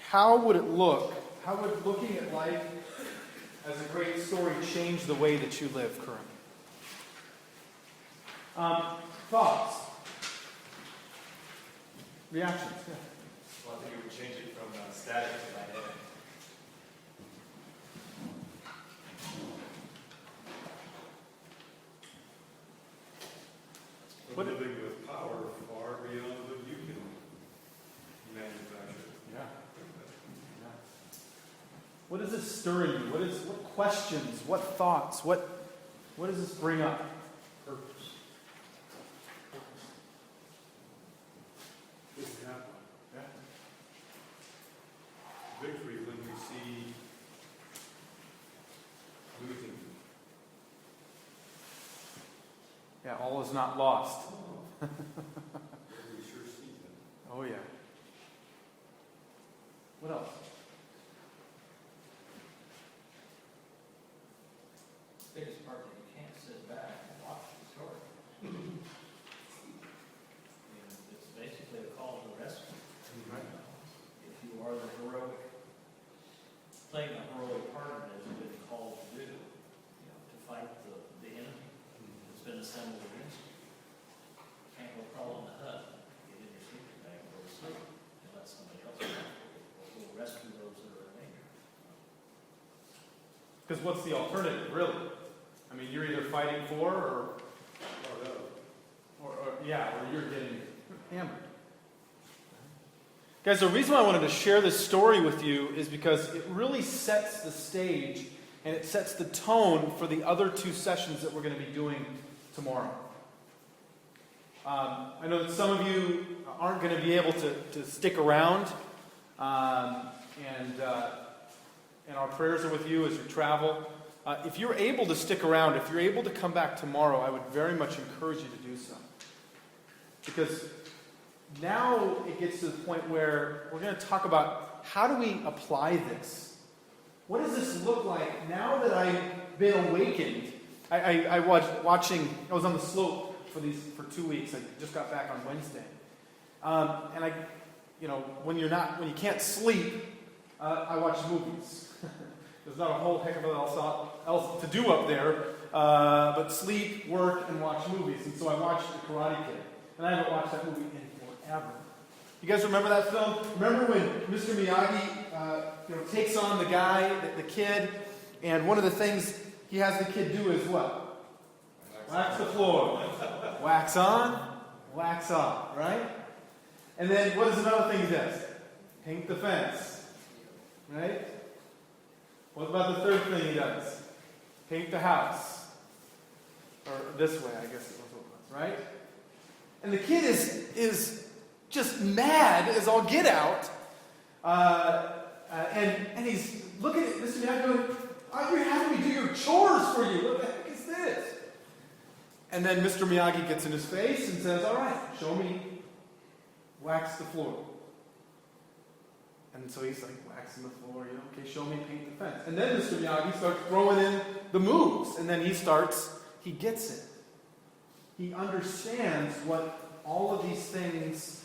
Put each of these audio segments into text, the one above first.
how would it look? How would looking at life as a great story change the way that you live currently? Thoughts? Reactions? Yeah. Well, I think it would change it from static to dynamic. But living with power far beyond what you can manufacture. Yeah. What does this stir in you? What questions? What thoughts? What does this bring up? Purpose. Didn't have one. Yeah. Victory when we see losing. Yeah, all is not lost. We sure see that. Oh, yeah. What else? Biggest part that you can't sit back and watch the story. It's basically a call to rescue. Right. If you are the heroic, playing a heroic part in it, as you've been called to do, to fight the enemy that's been assembled against you. Can't go crawl in the hut, get in your sleeping bag, and go to sleep, and let somebody else do it. We'll rescue those that are in danger. Because what's the alternative, really? I mean, you're either fighting for or you're getting hammered. Guys, the reason why I wanted to share this story with you is because it really sets the stage and it sets the tone for the other two sessions that we're going to be doing tomorrow. I know that some of you aren't going to be able to stick around, and our prayers are with you as you travel. If you're able to stick around, if you're able to come back tomorrow, I would very much encourage you to do so. Because now it gets to the point where we're going to talk about how do we apply this? What does this look like now that I've been awakened? I was on the slope for 2 weeks. I just got back on Wednesday. And when you can't sleep, I watch movies. There's not a whole heck of a lot else to do up there, but sleep, work, and watch movies. And so I watched The Karate Kid. And I haven't watched that movie in forever. You guys remember that film? Remember when Mr. Miyagi takes on the guy, the kid, and one of the things he has the kid do is what? Wax the floor. Wax on, wax off, right? And then what is another thing he does? Paint the fence. Right? What about the third thing he does? Paint the house. Or this way, I guess it was, right? And the kid is just mad as all get out. And he's looking at Mr. Miyagi going, you're having me do your chores for you. What the heck is this? And then Mr. Miyagi gets in his face and says, all right, show me wax the floor. And so he's like waxing the floor, okay, show me paint the fence. And then Mr. Miyagi starts throwing in the moves. And then he gets it. He understands what all of these things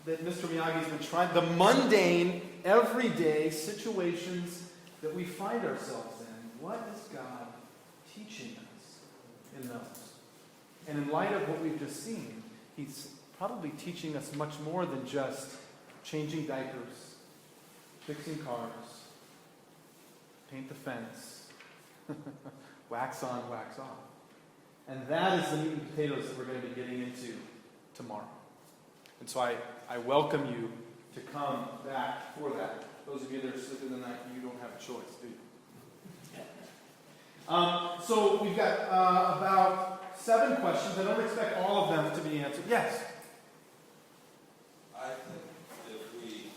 that Mr. Miyagi's been trying, the mundane, everyday situations that we find ourselves in. What is God teaching us in those? And in light of what we've just seen, He's probably teaching us much more than just changing diapers, fixing cars, paint the fence, wax on, wax off. And that is the meat and potatoes that we're going to be getting into tomorrow. And so I welcome you to come back for that. Those of you that are sleeping the night, you don't have a choice, do you? So we've got about 7 questions. I don't expect all of them to be answered. Yes? I think if we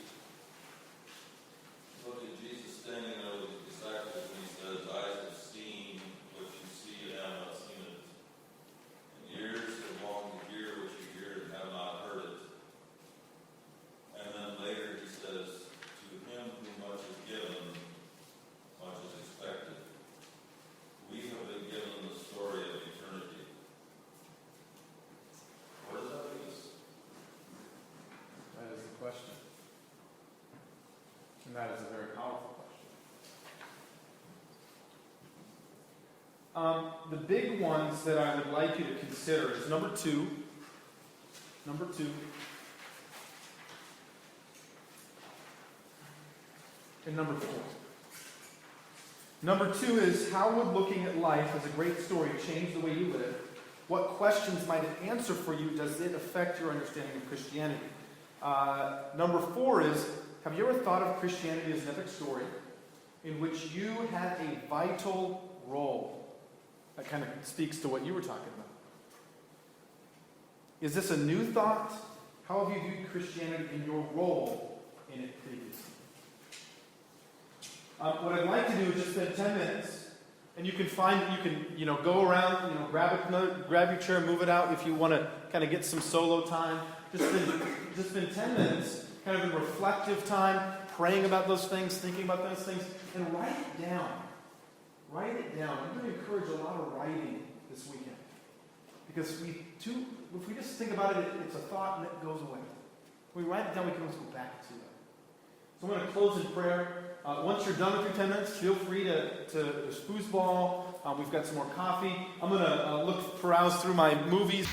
look at Jesus standing there with the disciples and he says, eyes have seen what you see and have not seen it, and ears have longed to hear what you hear and have not heard it. And then later he says, to him whom much is given, much is expected. We have been given the story of eternity. Where does that leave us? The big ones that I would like you to consider is number two, and number four. Number two is, how would looking at life as a great story change the way you live? What questions might it answer for you? Does it affect your understanding of Christianity? Number four is, have you ever thought of Christianity as an epic story in which you had a vital role? That kind of speaks to what you were talking about. Is this a new thought? How have you viewed Christianity and your role in it previously? What I'd like to do is just spend 10 minutes, and you can go around, grab your chair, move it out if you want to kind of get some solo time. Just spend 10 minutes, kind of in reflective time, praying about those things, thinking about those things, and write it down. Write it down. I'm going to encourage a lot of writing this weekend. Because if we just think about it, it's a thought and it goes away. When we write it down, we can always go back to it. So I'm going to close in prayer. Once you're done with your 10 minutes, feel free to there's foosball. We've got some more coffee. I'm going to peruse through my movies.